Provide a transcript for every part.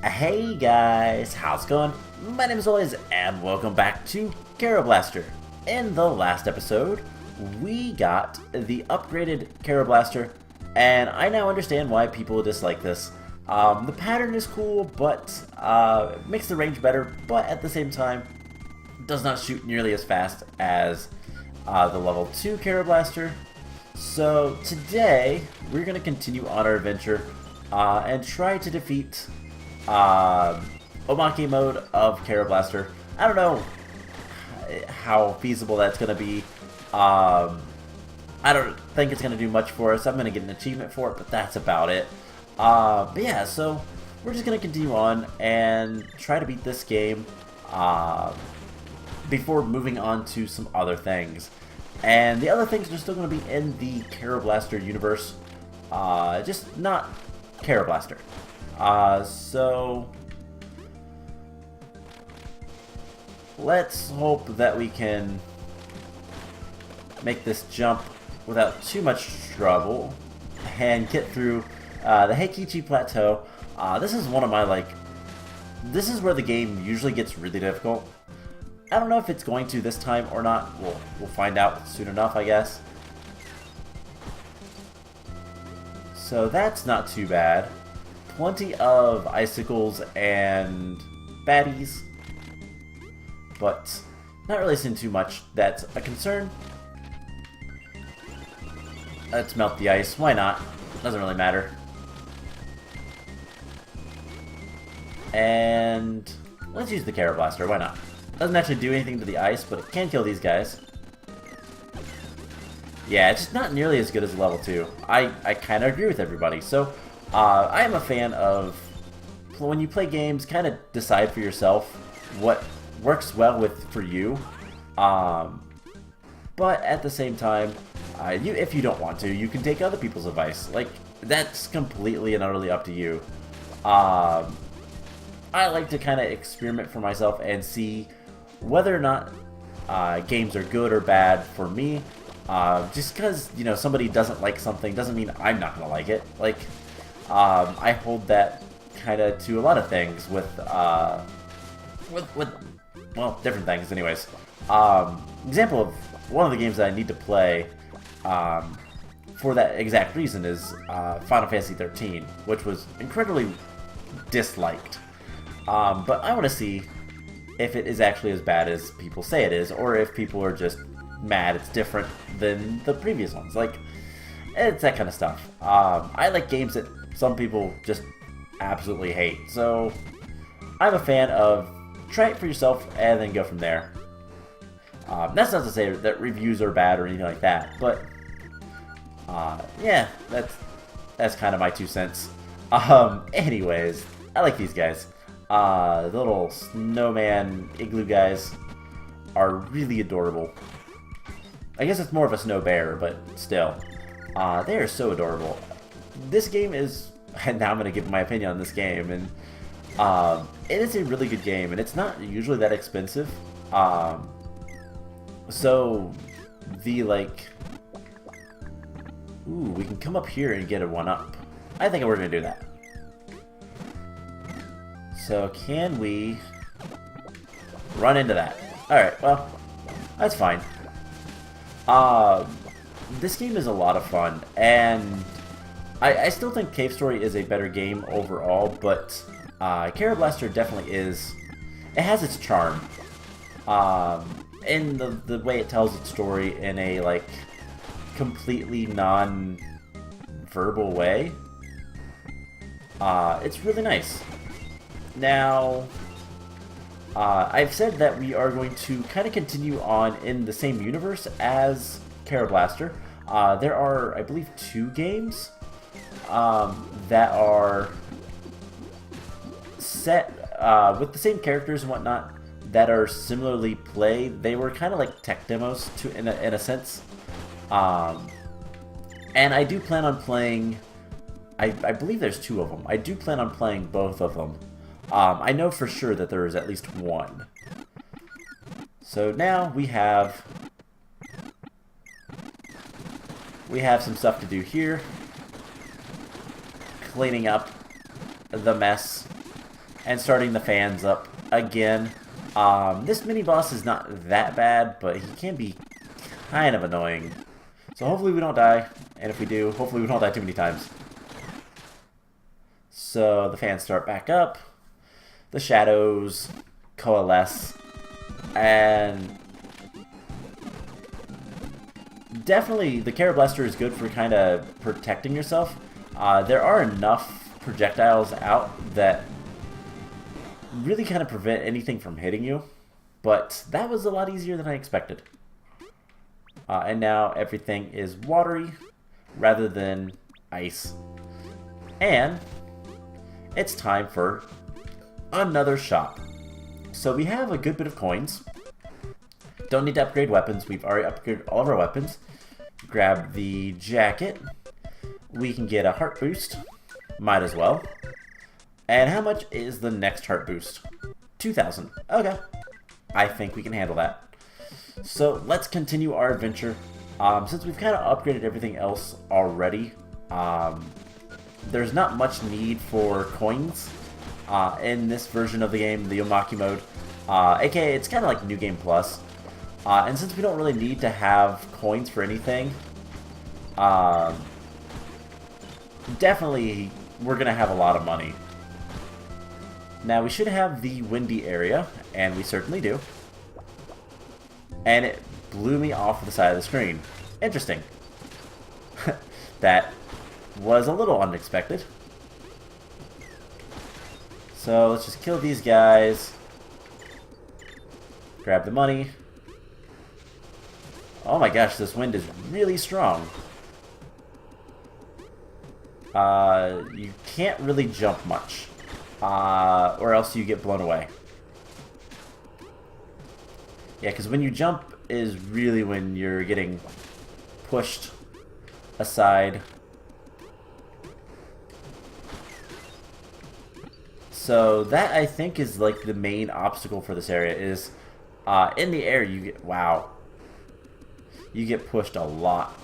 Hey guys, how's it going? My name is always, and welcome back to Kero Blaster. In the last episode, we got the upgraded Kero Blaster, and I now understand why people dislike this. The pattern is cool, but it makes the range better, but at the same time, does not shoot nearly as fast as the level 2 Kero Blaster. So today, we're going to continue on our adventure and try to defeat Omake mode of Kero Blaster. I don't know how feasible that's going to be. I don't think it's going to do much for us. I'm going to get an achievement for it, but that's about it. But yeah, so we're just going to continue on and try to beat this game before moving on to some other things. And the other things are still going to be in the Kero Blaster universe, just not Kero Blaster. So let's hope that we can make this jump without too much trouble and get through the Hekichi Plateau. This is one of my, this is where the game usually gets really difficult. I don't know if it's going to this time or not. We'll find out soon enough, I guess. So that's not too bad. Plenty of icicles and baddies, but not really seeing too much that's a concern. Let's melt the ice. Why not? Doesn't really matter. And let's use the Kero Blaster. Why not? Doesn't actually do anything to the ice, but it can kill these guys. Yeah, it's just not nearly as good as level 2. I kind of agree with everybody. So, I am a fan of, when you play games, kind of decide for yourself what works well for you. But at the same time, if you don't want to, you can take other people's advice. That's completely and utterly up to you. I like to kind of experiment for myself and see whether or not games are good or bad for me. Just because, somebody doesn't like something doesn't mean I'm not going to like it. I hold that kind of to a lot of things with different things anyways. Example of one of the games that I need to play for that exact reason is Final Fantasy 13, which was incredibly disliked. But I want to see if it is actually as bad as people say it is, or if people are just mad it's different than the previous ones. It's that kind of stuff. I like games that some people just absolutely hate, so I'm a fan of try it for yourself and then go from there. That's not to say that reviews are bad or anything like that, but yeah, that's kind of my 2 cents. Anyways, I like these guys. The little snowman igloo guys are really adorable. I guess it's more of a snow bear, but still. They are so adorable. This game is, and now I'm going to give my opinion on this game, and it is a really good game, and it's not usually that expensive. So, ooh, we can come up here and get a 1-up. I think we're going to do that. So, can we run into that? Alright, well, that's fine. This game is a lot of fun, and I still think Cave Story is a better game overall, but Kero Blaster definitely is. It has its charm. In the way it tells its story in a, completely non-verbal way. It's really nice. Now, I've said that we are going to kind of continue on in the same universe as Kero Blaster. There are, I believe, 2 games that are set with the same characters and whatnot that are similarly played. They were kind of like tech demos in a sense. And I do plan on playing, I believe there's 2 of them. I do plan on playing both of them. I know for sure that there is at least 1. So now we have some stuff to do here. Cleaning up the mess and starting the fans up again. This mini-boss is not that bad, but he can be kind of annoying. So hopefully we don't die, and if we do, hopefully we don't die too many times. So the fans start back up, the shadows coalesce, and definitely the Kero Blaster is good for kind of protecting yourself. There are enough projectiles out that really kind of prevent anything from hitting you, but that was a lot easier than I expected. And now everything is watery rather than ice. And it's time for another shop. So we have a good bit of coins. Don't need to upgrade weapons. We've already upgraded all of our weapons. Grab the jacket. We can get a heart boost. Might as well. And how much is the next heart boost? 2,000. Okay. I think we can handle that. So let's continue our adventure. Since we've kind of upgraded everything else already, there's not much need for coins in this version of the game, the Omaki mode. AKA, it's kind of like New Game Plus. And since we don't really need to have coins for anything, definitely we're going to have a lot of money. Now, we should have the windy area, and we certainly do. And it blew me off the side of the screen. Interesting. That was a little unexpected. So let's just kill these guys. Grab the money. Oh my gosh, this wind is really strong. You can't really jump much. Or else you get blown away. Yeah, because when you jump is really when you're getting pushed aside. So that, I think, is like the main obstacle for this area is in the air you get, wow, you get pushed a lot.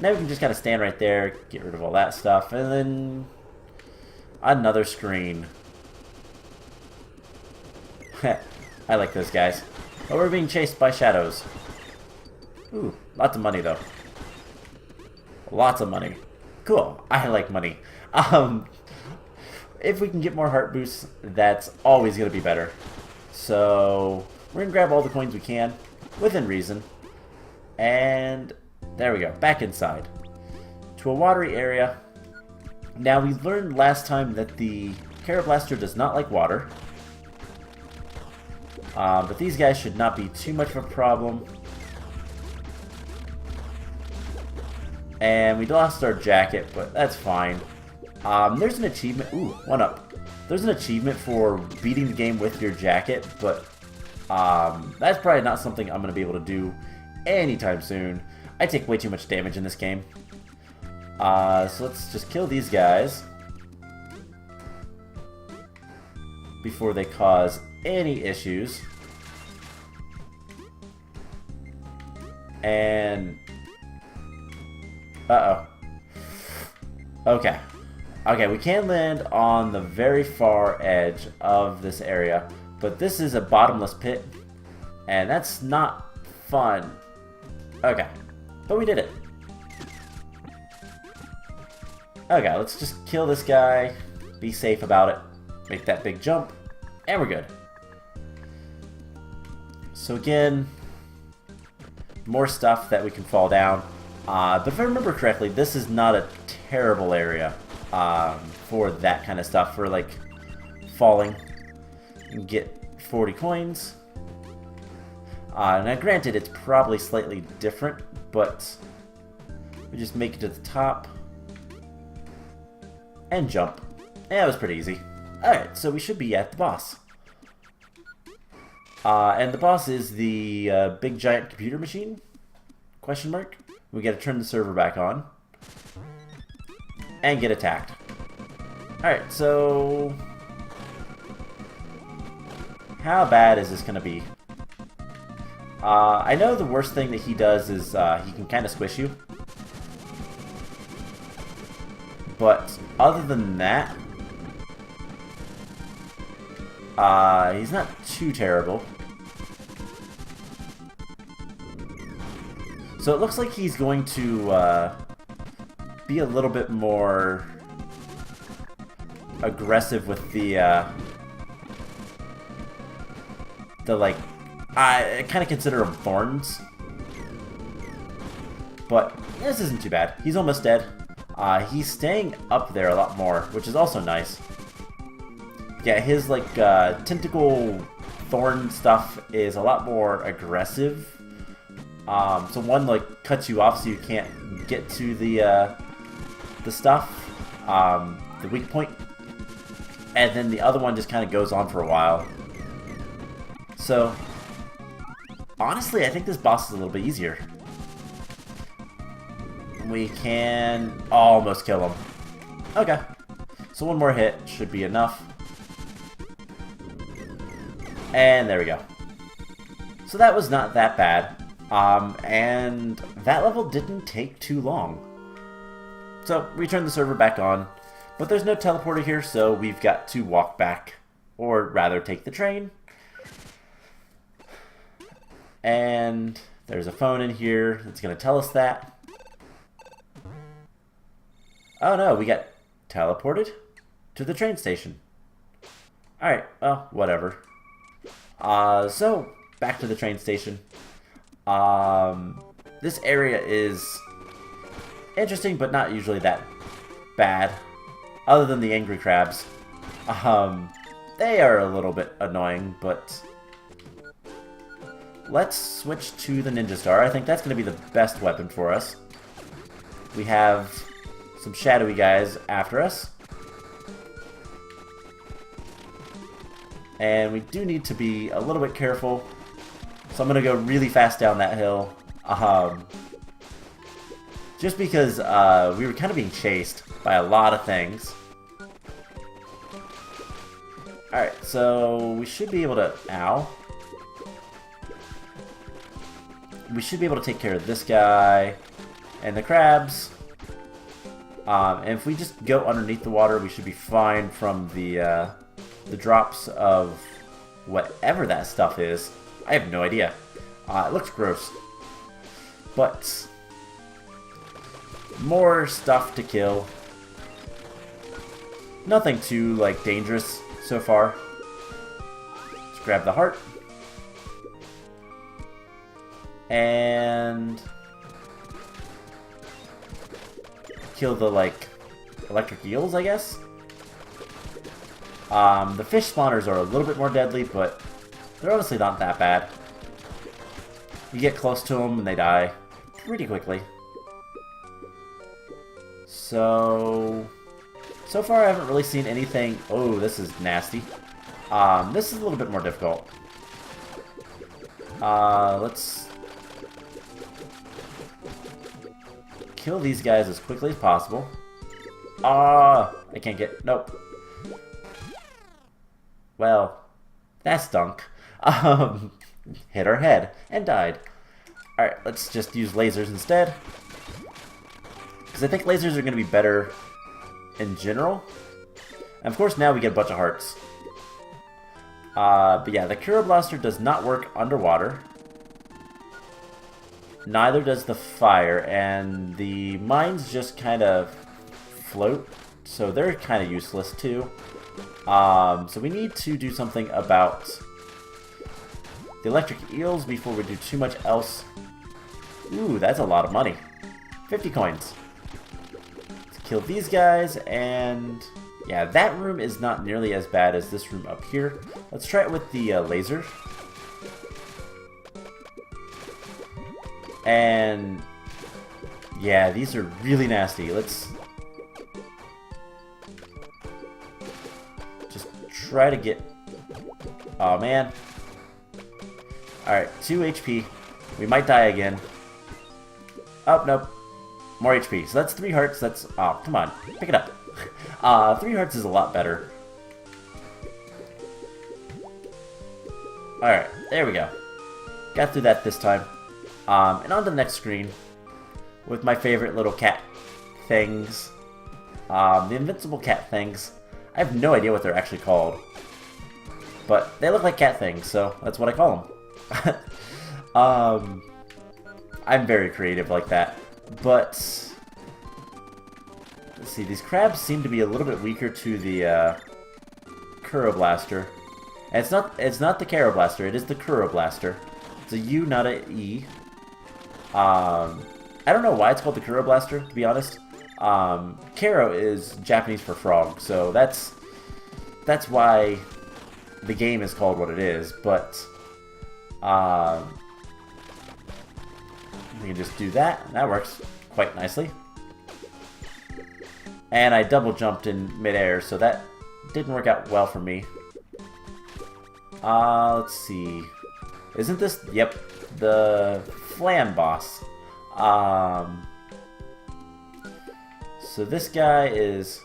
Now we can just kind of stand right there, get rid of all that stuff, and then another screen. I like those guys. Oh, we're being chased by shadows. Ooh, lots of money though. Lots of money. Cool. I like money. If we can get more heart boosts, that's always going to be better. So we're going to grab all the coins we can, within reason. And there we go. Back inside. To a watery area. Now, we learned last time that the Kero Blaster does not like water. But these guys should not be too much of a problem. And we lost our jacket, but that's fine. There's an achievement. Ooh, 1-up. There's an achievement for beating the game with your jacket, but that's probably not something I'm going to be able to do anytime soon. I take way too much damage in this game. So let's just kill these guys before they cause any issues. And uh-oh. Okay. Okay, we can land on the very far edge of this area, but this is a bottomless pit, and that's not fun. Okay, but we did it. Okay, let's just kill this guy, be safe about it, make that big jump, and we're good. So again, more stuff that we can fall down. But if I remember correctly, this is not a terrible area for that kind of stuff, for like falling. You can get 40 coins. Now granted, it's probably slightly different, but we just make it to the top and jump. Yeah, it was pretty easy. Alright, so we should be at the boss. And the boss is the big giant computer machine? Question mark? We gotta turn the server back on. And get attacked. Alright, so how bad is this gonna be? I know the worst thing that he does is he can kind of squish you. But other than that, He's not too terrible. So it looks like he's going to be a little bit more aggressive with the like, I kind of consider them thorns. But this isn't too bad. He's almost dead. He's staying up there a lot more, which is also nice. Yeah, his like tentacle thorn stuff is a lot more aggressive. So one like cuts you off so you can't get to the stuff, the weak point, and then the other one just kind of goes on for a while. So honestly, I think this boss is a little bit easier. We can almost kill him. Okay, so one more hit should be enough. And there we go. So that was not that bad. And that level didn't take too long. So we turned the server back on, but there's no teleporter here, so we've got to walk back, or rather take the train. And there's a phone in here that's going to tell us that. Oh no, we got teleported to the train station. Alright, well, whatever. So, back to the train station. This area is interesting, but not usually that bad. Other than the angry crabs. They are a little bit annoying, but let's switch to the Ninja Star. I think that's going to be the best weapon for us. We have some shadowy guys after us. And we do need to be a little bit careful. So I'm going to go really fast down that hill. Just because we were kind of being chased by a lot of things. Alright, so we should be able to... Ow. We should be able to take care of this guy and the crabs. And if we just go underneath the water, we should be fine from the drops of whatever that stuff is. I have no idea. It looks gross. But more stuff to kill. Nothing too like dangerous so far. Let's grab the heart. And kill the like electric eels, I guess. The fish spawners are a little bit more deadly, but they're honestly not that bad. You get close to them and they die pretty quickly. So far I haven't really seen anything... Oh, this is nasty. This is a little bit more difficult. Let's kill these guys as quickly as possible. I can't get... Nope. Well, that stunk. Hit our head and died. Alright, let's just use lasers instead. Because I think lasers are going to be better in general. And of course now we get a bunch of hearts. But yeah, the Kero Blaster does not work underwater. Neither does the fire, and the mines just kind of float, so they're kind of useless too. So we need to do something about the electric eels before we do too much else. Ooh, that's a lot of money. 50 coins. Let's kill these guys, and yeah, that room is not nearly as bad as this room up here. Let's try it with the laser. And yeah, these are really nasty. Let's just try to get... Oh man. Alright, 2 HP. We might die again. Oh, nope. More HP. So that's 3 hearts. That's... Oh, come on. Pick it up. 3 hearts is a lot better. Alright, there we go. Got through that this time. And on to the next screen with my favorite little cat things. The invincible cat things. I have no idea what they're actually called. But they look like cat things, so that's what I call them. I'm very creative like that. But let's see, these crabs seem to be a little bit weaker to the Kero Blaster. And it's not the Kero Blaster, it is the Kero Blaster. It's a U, not a E. I don't know why it's called the Kero Blaster, to be honest. Kero is Japanese for frog, so that's why the game is called what it is, but we can just do that. That works quite nicely. And I double jumped in midair, so that didn't work out well for me. Let's see. Isn't this... Yep, the Flam boss. So this guy is...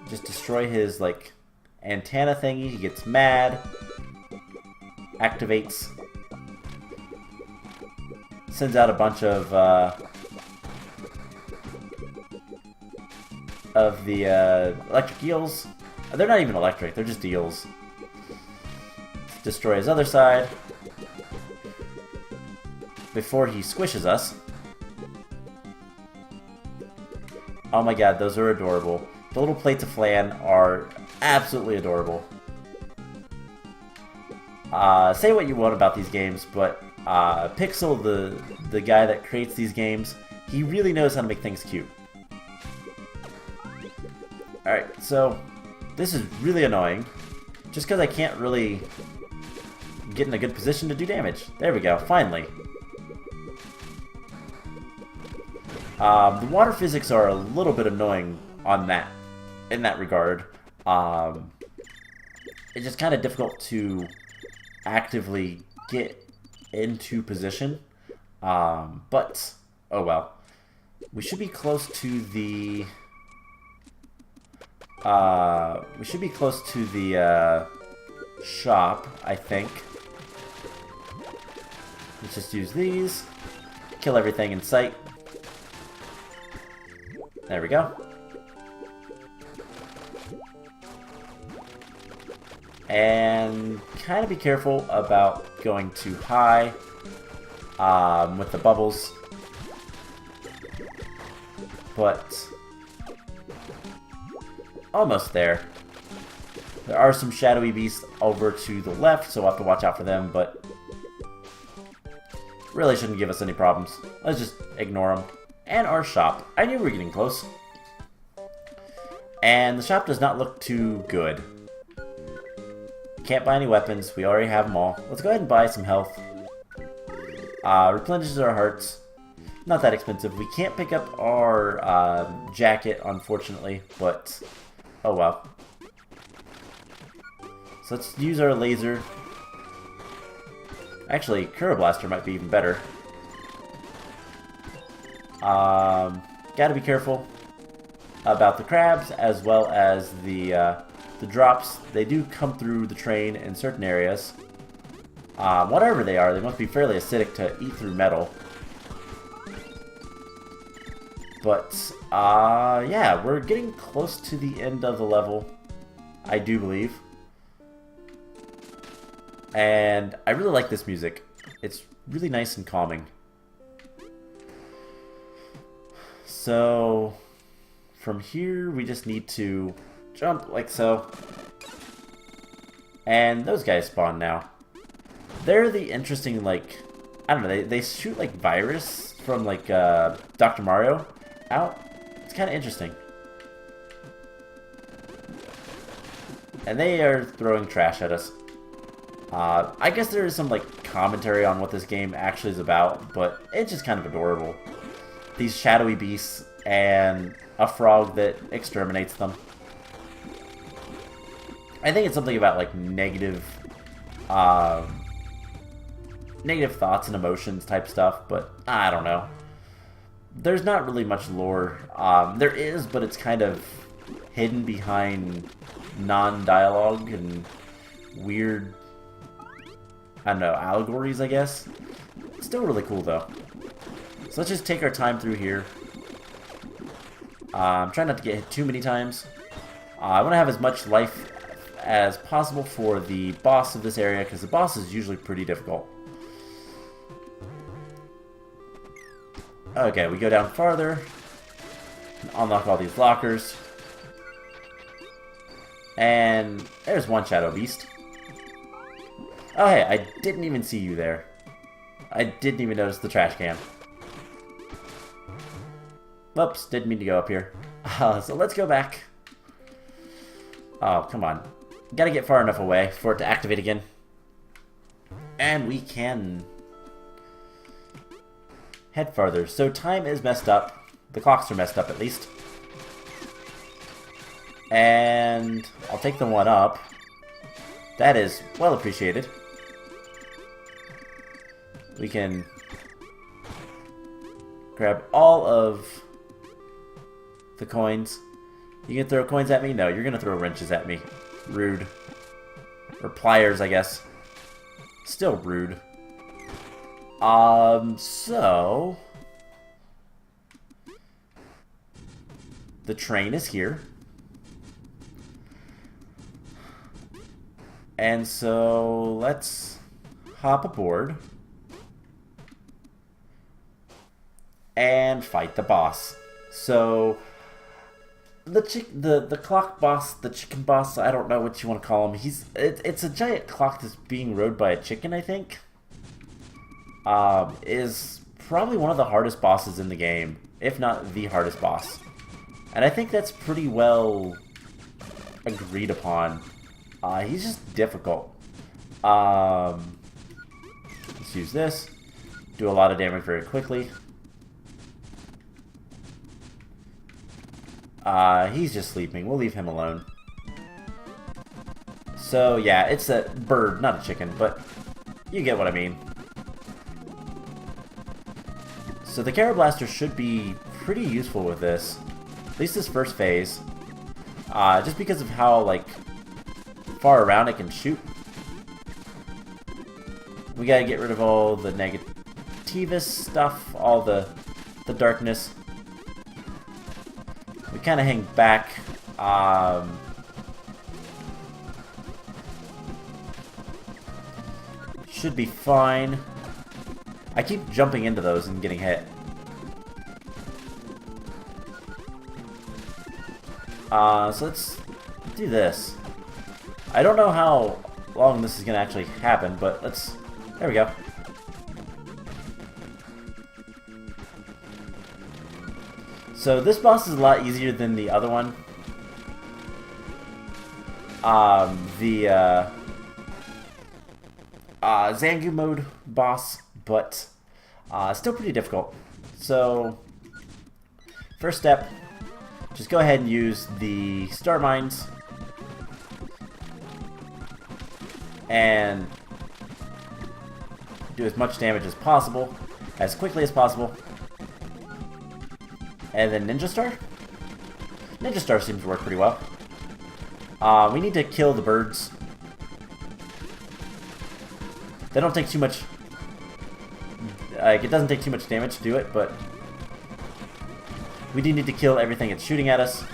Just destroy his, like, antenna thingy. He gets mad. Activates. Sends out a bunch of the electric eels. They're not even electric, they're just eels. Destroy his other side before he squishes us. Oh my god, those are adorable. The little plates of flan are absolutely adorable. Say what you want about these games, but Pixel, the guy that creates these games, he really knows how to make things cute. Alright, so this is really annoying. Just because I can't really get in a good position to do damage. There we go, finally. The water physics are a little bit annoying on that, in that regard. It's just kind of difficult to actively get into position. But, oh well. We should be close to the... shop, I think. Let's just use these. Kill everything in sight. There we go. And kind of be careful about going too high with the bubbles. But almost there. There are some shadowy beasts over to the left, so we'll have to watch out for them, but really shouldn't give us any problems. Let's just ignore them. And our shop. I knew we were getting close. And the shop does not look too good. Can't buy any weapons. We already have them all. Let's go ahead and buy some health. Replenishes our hearts. Not that expensive. We can't pick up our jacket, unfortunately, but oh well. So let's use our laser. Actually, Kero Blaster might be even better. Gotta be careful about the crabs as well as the drops. They do come through the train in certain areas. Whatever they are, they must be fairly acidic to eat through metal. But, yeah, we're getting close to the end of the level, I do believe. And I really like this music. It's really nice and calming. So, from here, we just need to jump like so. And those guys spawn now. They're the interesting, like, I don't know, they shoot, like, virus from, like, Dr. Mario out. It's kind of interesting. And they are throwing trash at us. I guess there is some, like, commentary on what this game actually is about, but it's just kind of adorable. These shadowy beasts and a frog that exterminates them. I think it's something about, like, negative thoughts and emotions type stuff, but I don't know. There's not really much lore. There is, but it's kind of hidden behind non-dialogue and weird, I don't know, allegories, I guess. It's still really cool, though. So let's just take our time through here. Try not to get hit too many times. I want to have as much life as possible for the boss of this area, because the boss is usually pretty difficult. Okay, we go down farther. Unlock all these lockers. And there's one Shadow Beast. Oh hey, I didn't even see you there. I didn't even notice the trash can. Whoops, didn't mean to go up here. So let's go back. Oh, come on. Gotta get far enough away for it to activate again. And we can head farther. So time is messed up. The clocks are messed up, at least. And I'll take the one up. That is well appreciated. We can grab all of the coins. You can throw coins at me? No, you're going to throw wrenches at me. Rude. Or pliers, I guess. Still rude. So the train is here. And so let's hop aboard and fight the boss. So the clock boss, the chicken boss, I don't know what you want to call him. It's a giant clock that's being rode by a chicken, I think. Is probably one of the hardest bosses in the game, if not the hardest boss. And I think that's pretty well agreed upon. He's just difficult. Let's use this. Do a lot of damage very quickly. He's just sleeping. We'll leave him alone. So, yeah, it's a bird, not a chicken, but you get what I mean. So the Kero Blaster should be pretty useful with this. At least this first phase. Just because of how, like, far around it can shoot. We gotta get rid of all the negativist stuff, all the darkness. We kind of hang back. Should be fine. I keep jumping into those and getting hit. So let's do this. I don't know how long this is going to actually happen, but let's... There we go. So this boss is a lot easier than the other one. The Zangu mode boss, but still pretty difficult. So first step, just go ahead and use the star mines and do as much damage as possible, as quickly as possible. And then Ninja Star? Ninja Star seems to work pretty well. We need to kill the birds. They don't take too much... it doesn't take too much damage to do it, but... we do need to kill everything that's shooting at us.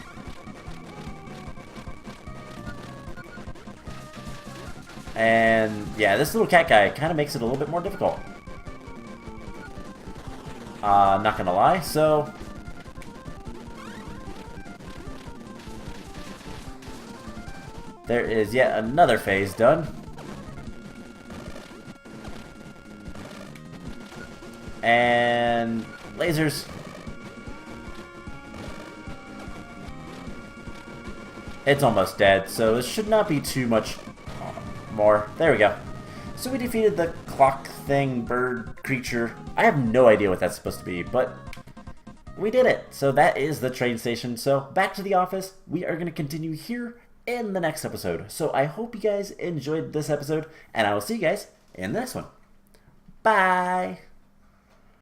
And yeah, this little cat guy kind of makes it a little bit more difficult. Not gonna lie, so... there is yet another phase done. And lasers. It's almost dead, so it should not be too much more. There we go. So we defeated the clock thing, bird creature. I have no idea what that's supposed to be, but we did it. So that is the train station. So back to the office. We are going to continue here in the next episode. So I hope you guys enjoyed this episode, and I will see you guys in the next one. Bye!